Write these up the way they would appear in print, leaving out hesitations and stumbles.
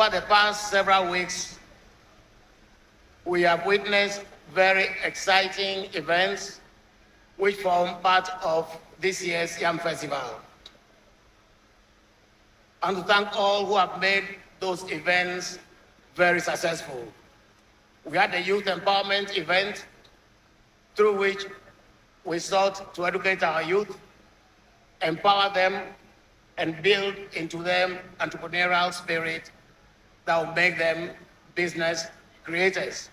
Over the past several weeks, we have witnessed very exciting events which form part of this year's Yam Festival. And to thank all who have made those events very successful. We had the youth empowerment event through which we sought to educate our youth, empower them, and build into them entrepreneurial spirit that will make them business creators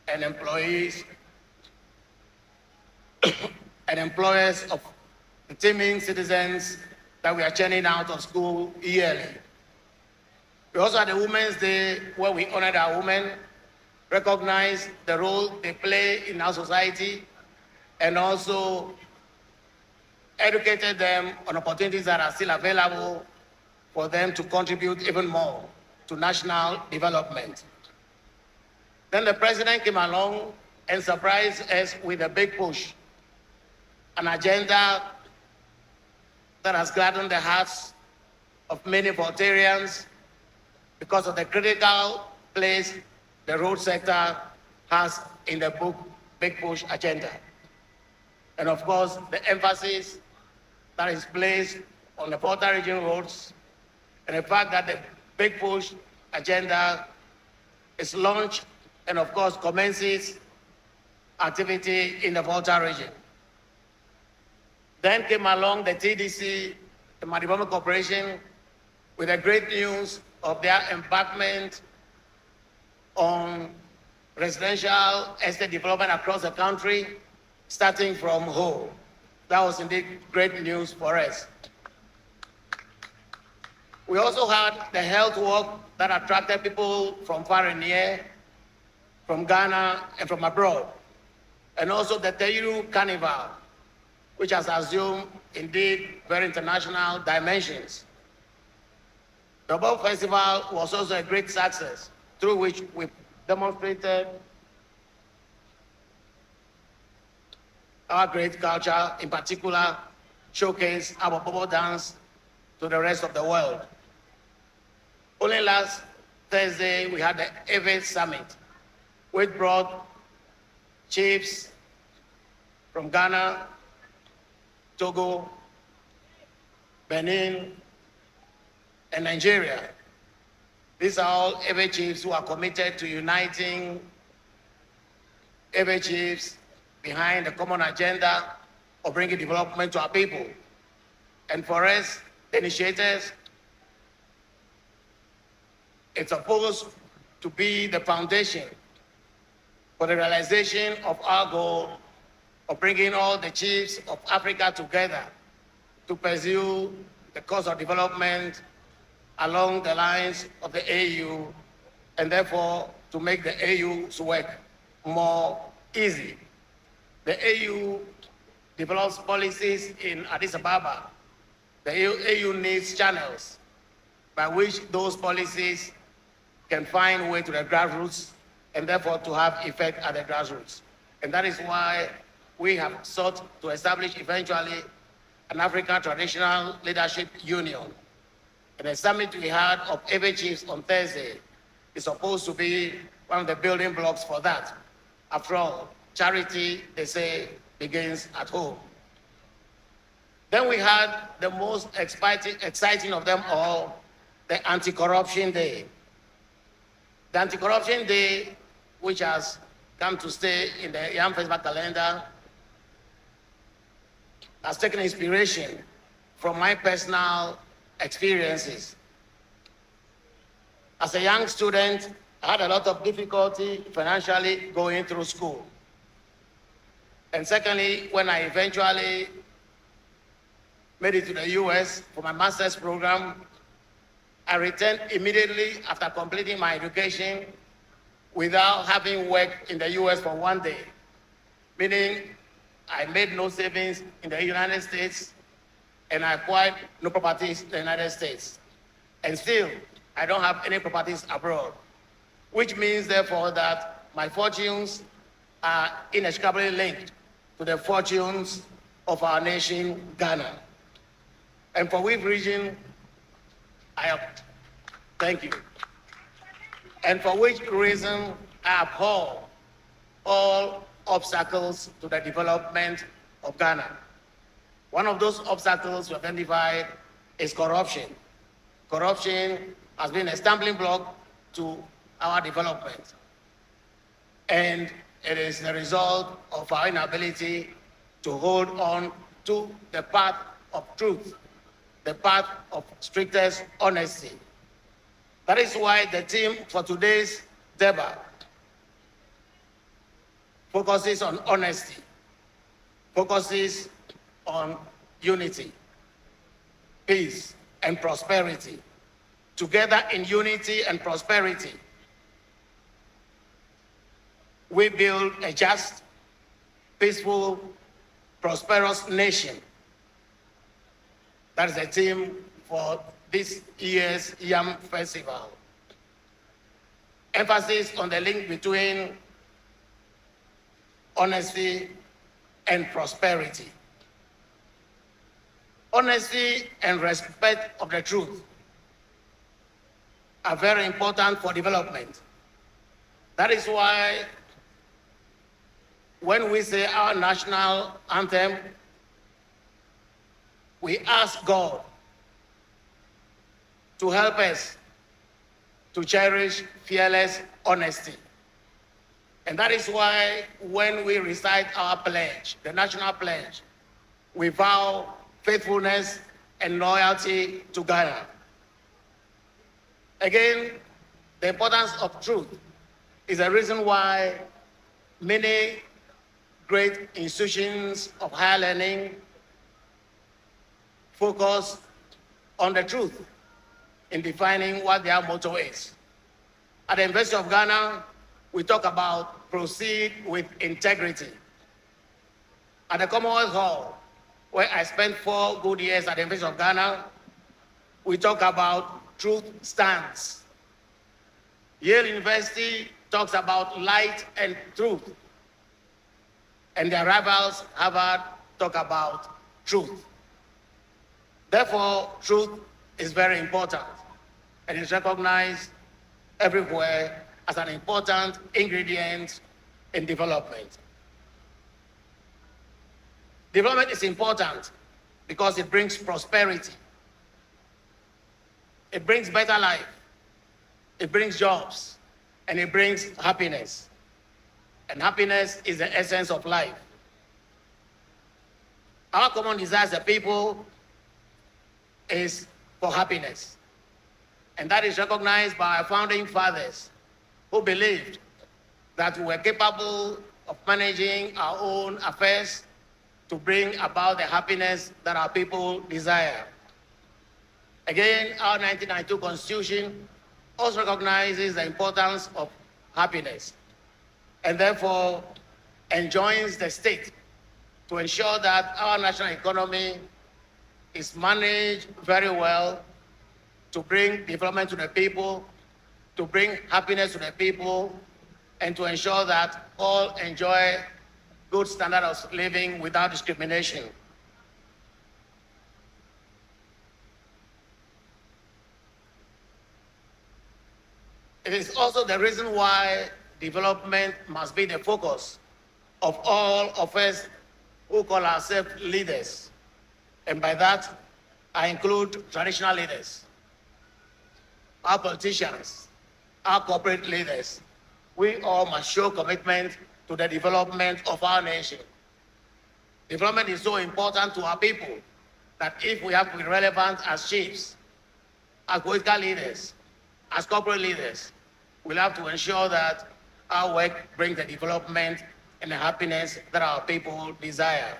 and employees and employers of the teeming citizens that we are churning out of school yearly. We also had a Women's Day where we honored our women, recognized the role they play in our society, and also educated them on opportunities that are still available for them to contribute even more to national development. Then the president came along and surprised us with a big push, an agenda that has gladdened the hearts of many Voltarians because of the critical place the road sector has in the Big Push agenda. And of course, the emphasis that is placed on the Volta region roads and the fact that the Big Push agenda is launched and of course commences activity in the Volta region. Then came along the TDC, the Madiboma Corporation, with the great news of their embarkment on residential estate development across the country, starting from Ho. That was indeed great news for us. We also had the health work that attracted people from far and near, from Ghana and from abroad. And also the Teiru Carnival, which has assumed indeed very international dimensions. The Bob Festival was also a great success, through which we demonstrated our great culture, in particular, showcase our Bobo dance to the rest of the world. Only last Thursday, we had the Afede Summit, which brought chiefs from Ghana, Togo, Benin, and Nigeria. These are all Afede chiefs who are committed to uniting Afede chiefs behind the common agenda of bringing development to our people. And for us, the initiators, it's supposed to be the foundation for the realization of our goal of bringing all the chiefs of Africa together to pursue the cause of development along the lines of the AU, and therefore to make the AU's work more easy. The AU develops policies in Addis Ababa. The AU needs channels by which those policies can find way to the grassroots and therefore to have effect at the grassroots. And that is why we have sought to establish eventually an African Traditional Leadership Union. And the summit we had of Afede chiefs on Thursday is supposed to be one of the building blocks for that. After all, charity, they say, begins at home. Then we had the most exciting of them all, the Anti-Corruption Day. The Anti-Corruption Day, which has come to stay in the Yam Festival calendar, has taken inspiration from my personal experiences. As a young student, I had a lot of difficulty financially going through school. And secondly, when I eventually made it to the US for my master's program, I returned immediately after completing my education without having worked in the US for one day, meaning I made no savings in the United States and I acquired no properties in the United States. And still, I don't have any properties abroad, which means therefore that my fortunes are inextricably linked to the fortunes of our nation, Ghana. And for which reason, thank you. and for which reason I abhor all obstacles to the development of Ghana. One of those obstacles we identified is corruption. Corruption has been a stumbling block to our development. And it is the result of our inability to hold on to the path of truth, the path of strictest honesty. That is why the theme for today's Durbar focuses on honesty, focuses on unity, peace, and prosperity. Together in unity and prosperity, we build a just, peaceful, prosperous nation. That is the theme for this year's Yam Festival. Emphasis on the link between honesty and prosperity. Honesty and respect of the truth are very important for development. That is why when we say our national anthem, we ask God to help us to cherish fearless honesty. And that is why when we recite our pledge, the national pledge, we vow faithfulness and loyalty to Ghana. Again, the importance of truth is a reason why many great institutions of higher learning focus on the truth in defining what their motto is. At the University of Ghana, we talk about proceed with integrity. At the Commonwealth Hall, where I spent 4 good years at the University of Ghana, we talk about truth stands. Yale University talks about light and truth. And their rivals, Harvard, talk about truth. Therefore, truth is very important and is recognized everywhere as an important ingredient in development. Development is important because it brings prosperity. It brings better life. It brings jobs, and it brings happiness. And happiness is the essence of life. Our common desire as a people is for happiness. And that is recognized by our founding fathers who believed that we were capable of managing our own affairs to bring about the happiness that our people desire. Again, our 1992 Constitution also recognizes the importance of happiness and therefore enjoins the state to ensure that our national economy is managed very well to bring development to the people, to bring happiness to the people, and to ensure that all enjoy good standard of living without discrimination. It is also the reason why development must be the focus of all of us who call ourselves leaders. And by that, I include traditional leaders, our politicians, our corporate leaders. We all must show commitment to the development of our nation. Development is so important to our people that if we have to be relevant as chiefs, as political leaders, as corporate leaders, we'll have to ensure that our work brings the development and the happiness that our people desire.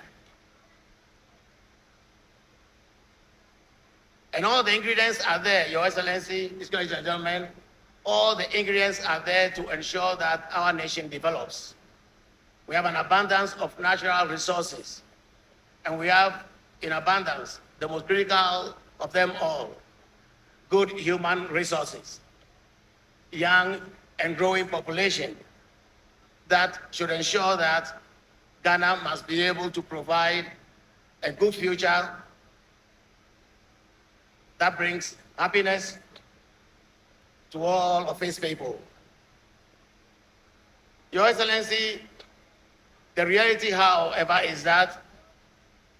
And all the ingredients are there, Your Excellency, distinguished gentlemen. All the ingredients are there to ensure that our nation develops. We have an abundance of natural resources, and we have in abundance the most critical of them all, good human resources, young and growing population that should ensure that Ghana must be able to provide a good future that brings happiness to all of its people. Your Excellency, the reality, however, is that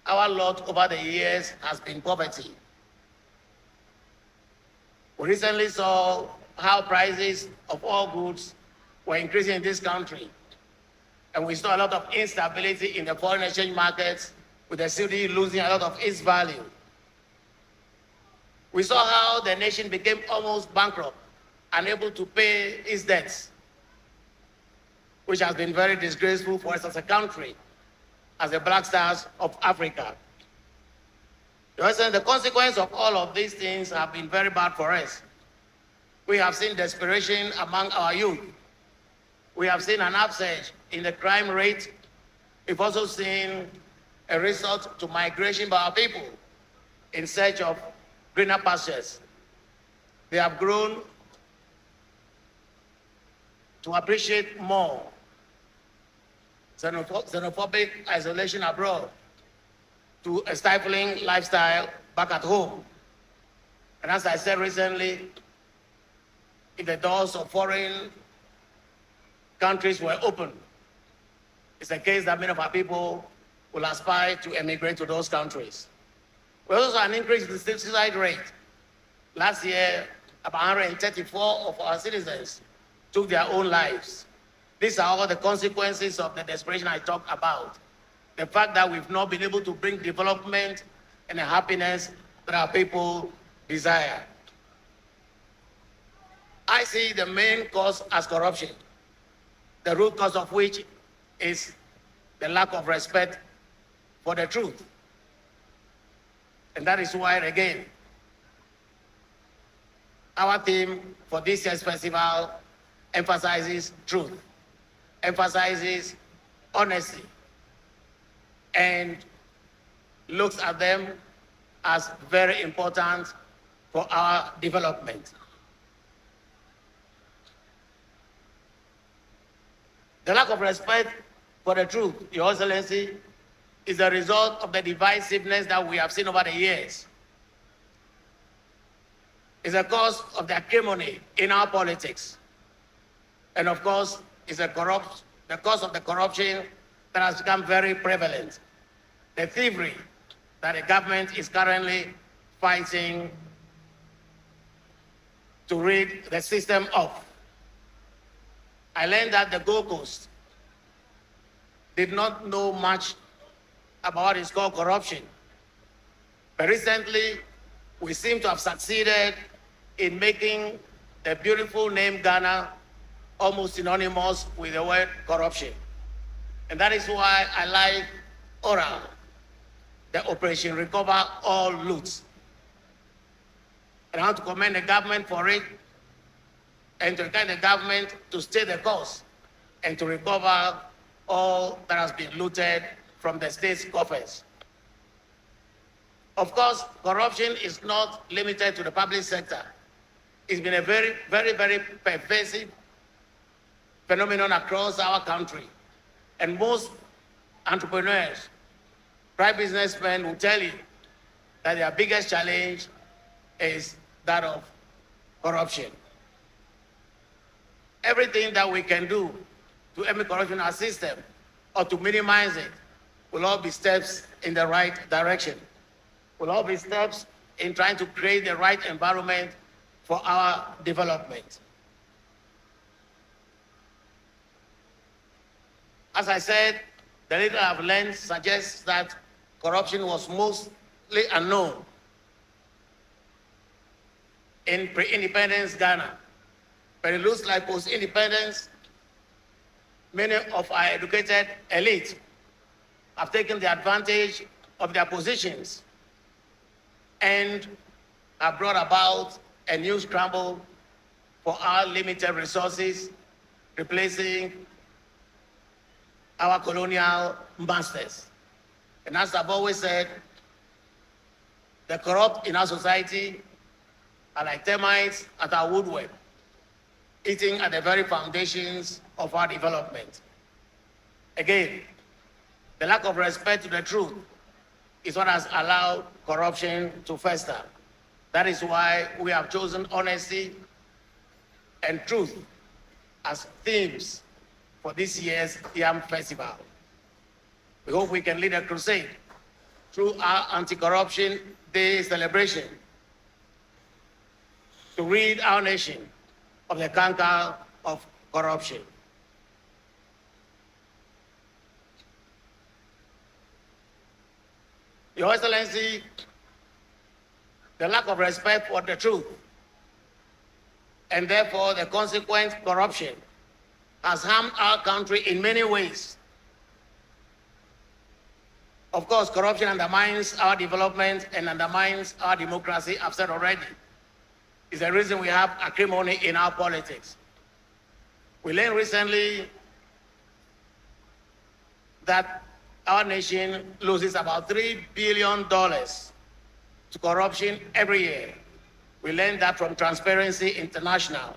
our lot over the years has been poverty. We recently saw how prices of all goods were increasing in this country. And we saw a lot of instability in the foreign exchange markets, with the cedi losing a lot of its value. We saw how the nation became almost bankrupt, unable to pay its debts, which has been very disgraceful for us as a country, as the Black Stars of Africa. The consequence of all of these things have been very bad for us. We have seen desperation among our youth. We have seen an upsurge in the crime rate. We've also seen a resort to migration by our people in search of greener pastures. They have grown to appreciate more xenophobic isolation abroad to a stifling lifestyle back at home. And as I said recently, if the doors of foreign countries were open, it's a case that many of our people will aspire to emigrate to those countries. We also saw an increase in the suicide rate. Last year, about 134 of our citizens took their own lives. These are all the consequences of the desperation I talked about. The fact that we've not been able to bring development and the happiness that our people desire. I see the main cause as corruption, the root cause of which is the lack of respect for the truth. And that is why, again, our theme for this year's festival emphasizes truth, emphasizes honesty, and looks at them as very important for our development. The lack of respect for the truth, Your Excellency, is the result of the divisiveness that we have seen over the years. It's a cause of the acrimony in our politics. And of course, it's the cause of the corruption that has become very prevalent. The thievery that the government is currently fighting to rid the system of. I learned that the Gold Coast did not know much about what is called corruption. But recently, we seem to have succeeded in making the beautiful name Ghana almost synonymous with the word corruption. And that is why I like ORAL, the Operation Recover All Loots. And I want to commend the government for it, and to encourage the government to stay the course and to recover all that has been looted from the state's coffers. Of course, corruption is not limited to the public sector. It's been a very, very, very pervasive phenomenon across our country. And most entrepreneurs, private businessmen will tell you that their biggest challenge is that of corruption. Everything that we can do to end corruption in our system or to minimize it will all be steps in the right direction. Will all be steps in trying to create the right environment for our development. As I said, the little I've learned suggests that corruption was mostly unknown in pre-independence Ghana. But it looks like post-independence, many of our educated elite have taken the advantage of their positions and have brought about a new scramble for our limited resources, replacing our colonial masters. And as I've always said, the corrupt in our society are like termites at our woodwork, eating at the very foundations of our development. Again, the lack of respect to the truth is what has allowed corruption to fester. That is why we have chosen honesty and truth as themes for this year's Yam Festival. We hope we can lead a crusade through our anti-corruption day celebration to rid our nation of the canker of corruption. Your Excellency, the lack of respect for the truth and therefore the consequent corruption has harmed our country in many ways. Of course, corruption undermines our development and undermines our democracy, I've said already. It's the reason we have acrimony in our politics. We learned recently that our nation loses about $3 billion to corruption every year. We learned that from Transparency International.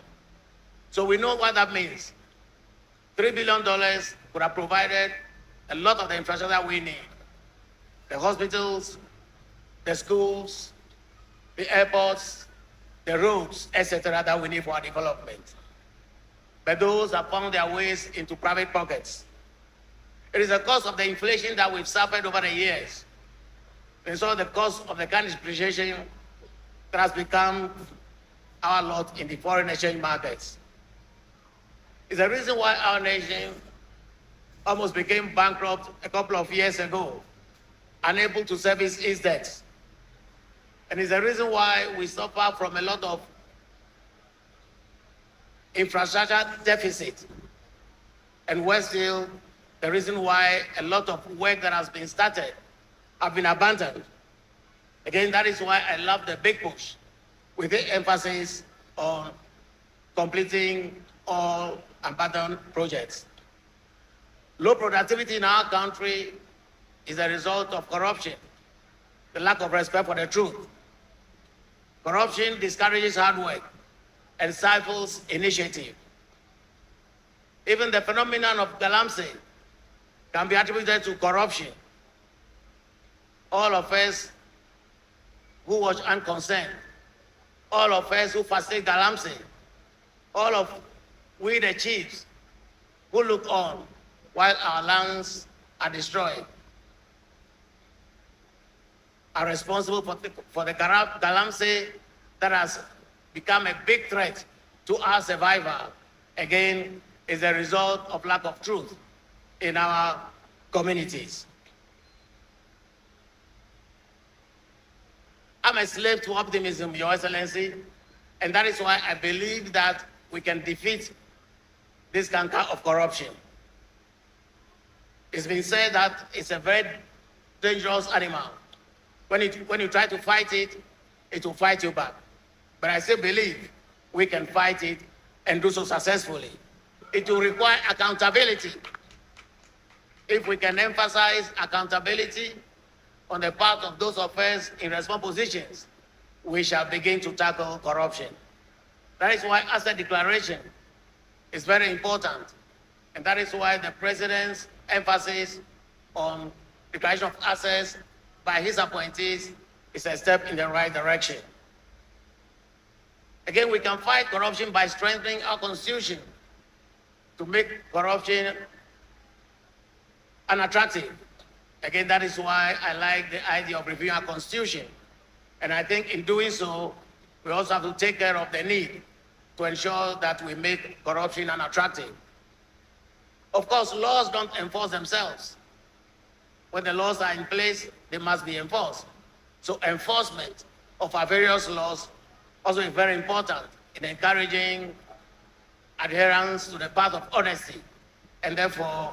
So we know what that means. $3 billion could have provided a lot of the infrastructure we need. The hospitals, the schools, the airports, the roads, etc., that we need for our development. But those have found their ways into private pockets. It is the cost of the inflation that we've suffered over the years. And so the cost of the currency depreciation that has become our lot in the foreign exchange markets. It's the reason why our nation almost became bankrupt a couple of years ago, unable to service its debts. And it's the reason why we suffer from a lot of infrastructure deficit. And worse still, the reason why a lot of work that has been started have been abandoned. Again, that is why I love the big push with the emphasis on completing all abandoned projects. Low productivity in our country is a result of corruption, the lack of respect for the truth. Corruption discourages hard work and stifles initiative. Even the phenomenon of galamsey can be attributed to corruption. All of us who watch unconcerned, all of us who facilitate galamsey, all of we the chiefs who look on while our lands are destroyed, are responsible for the galamsey that has become a big threat to our survival. Again, is a result of lack of truth in our communities. I'm a slave to optimism, Your Excellency, and that is why I believe that we can defeat this canker of corruption. It's been said that it's a very dangerous animal. When you try to fight it, it will fight you back. But I still believe we can fight it and do so successfully. It will require accountability. If we can emphasize accountability on the part of those of us in responsible positions, we shall begin to tackle corruption. That is why asset declaration is very important. And that is why the President's emphasis on declaration of assets by his appointees is a step in the right direction. Again, we can fight corruption by strengthening our Constitution to make corruption unattractive. Again, that is why I like the idea of reviewing our Constitution. And I think in doing so, we also have to take care of the need to ensure that we make corruption unattractive. Of course, laws don't enforce themselves. When the laws are in place, they must be enforced. So enforcement of our various laws also is very important in encouraging adherence to the path of honesty, and therefore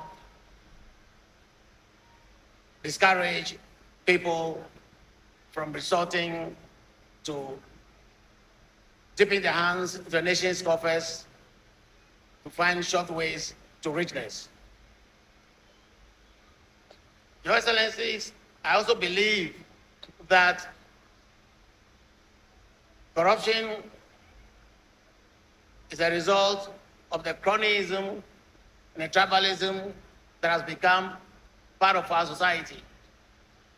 discourage people from resorting to dipping their hands into the nation's coffers to find short ways to richness. Your Excellencies, I also believe that corruption is a result of the cronyism and the tribalism that has become part of our society.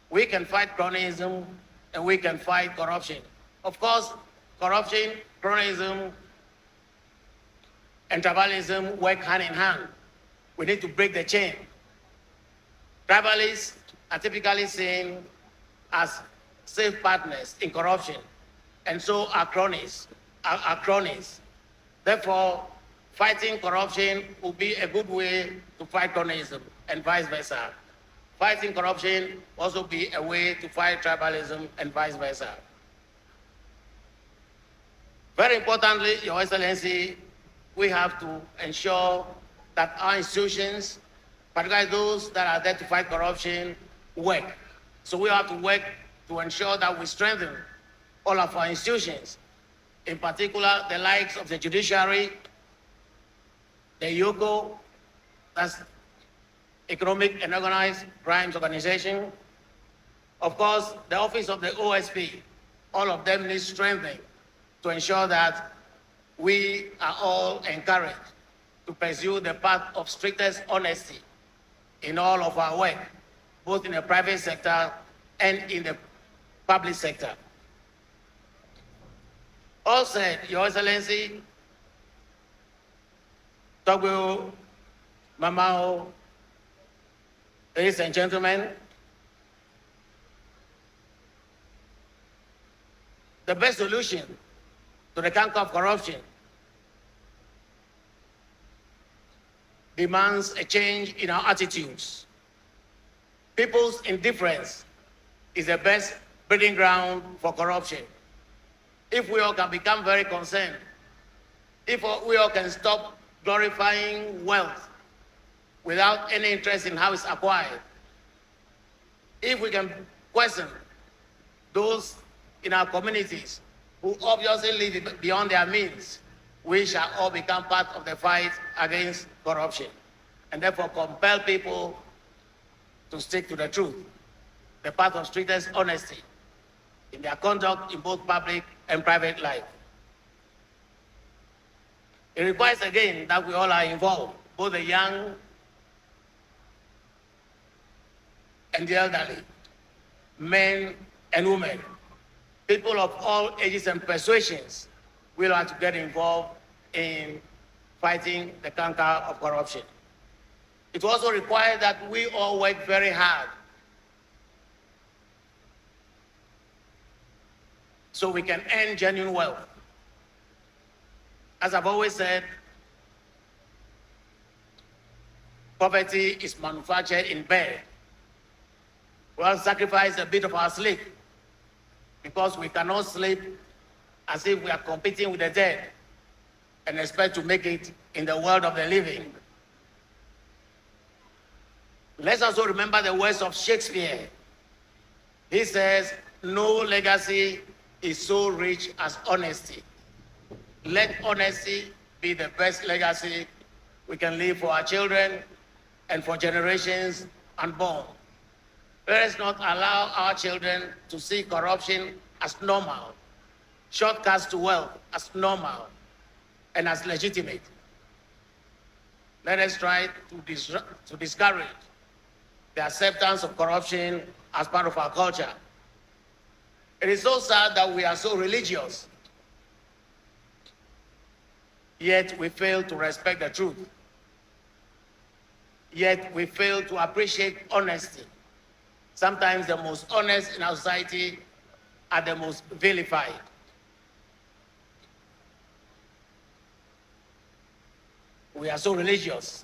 We can fight cronyism and we can fight corruption. Of course, corruption, cronyism, and tribalism work hand in hand. We need to break the chain. Tribalists are typically seen as safe partners in corruption, and so are cronies. Therefore, fighting corruption will be a good way to fight cronyism and vice versa. Fighting corruption also be a way to fight tribalism and vice versa. Very importantly, Your Excellency, we have to ensure that our institutions, particularly those that are there to fight corruption, work. So we have to work to ensure that we strengthen all of our institutions, in particular the likes of the judiciary, the YOCO, that's Economic and Organized Crimes Organization, of course, the office of the OSP. All of them need strengthening to ensure that we are all encouraged to pursue the path of strictest honesty in all of our work, both in the private sector and in the public sector. All said, Your Excellency, Togbe, Mamao, ladies and gentlemen, the best solution to the canker of corruption demands a change in our attitudes. People's indifference is the best breeding ground for corruption. If we all can become very concerned, if we all can stop glorifying wealth without any interest in how it's acquired, if we can question those in our communities who obviously live beyond their means, we shall all become part of the fight against corruption, and therefore compel people to stick to the truth, the path of strictest honesty in their conduct in both public and private life. It requires again that we all are involved, both the young and the elderly, men and women. People of all ages and persuasions will have to get involved in fighting the canker of corruption. It also requires that we all work very hard so we can earn genuine wealth. As I've always said, poverty is manufactured in bed. We'll sacrifice a bit of our sleep because we cannot sleep as if we are competing with the dead and expect to make it in the world of the living. Let's also remember the words of Shakespeare. He says, "No legacy is so rich as honesty." Let honesty be the best legacy we can leave for our children and for generations unborn. Let us not allow our children to see corruption as normal, shortcuts to wealth as normal and as legitimate. Let us try to discourage the acceptance of corruption as part of our culture. It is so sad that we are so religious, yet we fail to respect the truth. Yet we fail to appreciate honesty. Sometimes the most honest in our society are the most vilified. We are so religious,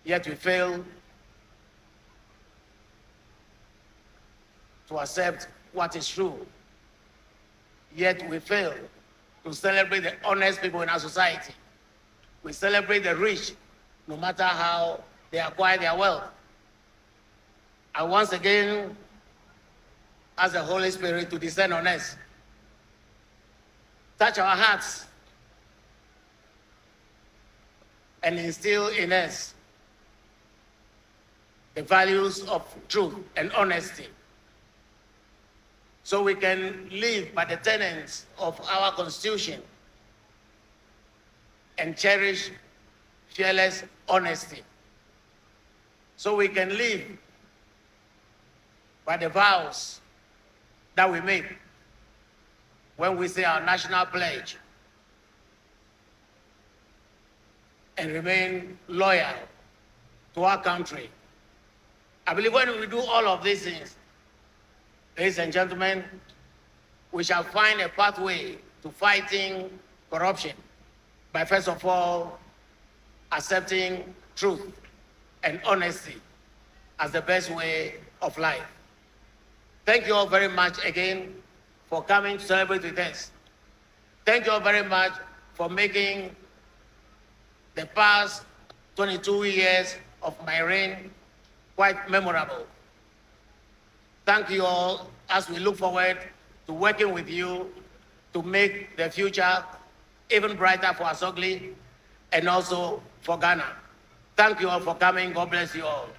yet we fail to accept what is true. Yet we fail to celebrate the honest people in our society. We celebrate the rich, no matter how they acquire their wealth. I once again ask the Holy Spirit to descend on us, touch our hearts, and instill in us the values of truth and honesty, so we can live by the tenets of our Constitution and cherish fearless honesty, so we can live by the vows that we make when we say our national pledge, and remain loyal to our country. I believe when we do all of these things, ladies and gentlemen, we shall find a pathway to fighting corruption by first of all accepting truth and honesty as the best way of life. Thank you all very much again for coming to celebrate with us. Thank you all very much for making the past 22 years of my reign quite memorable. Thank you all as we look forward to working with you to make the future even brighter for Asogli and also for Ghana. Thank you all for coming. God bless you all.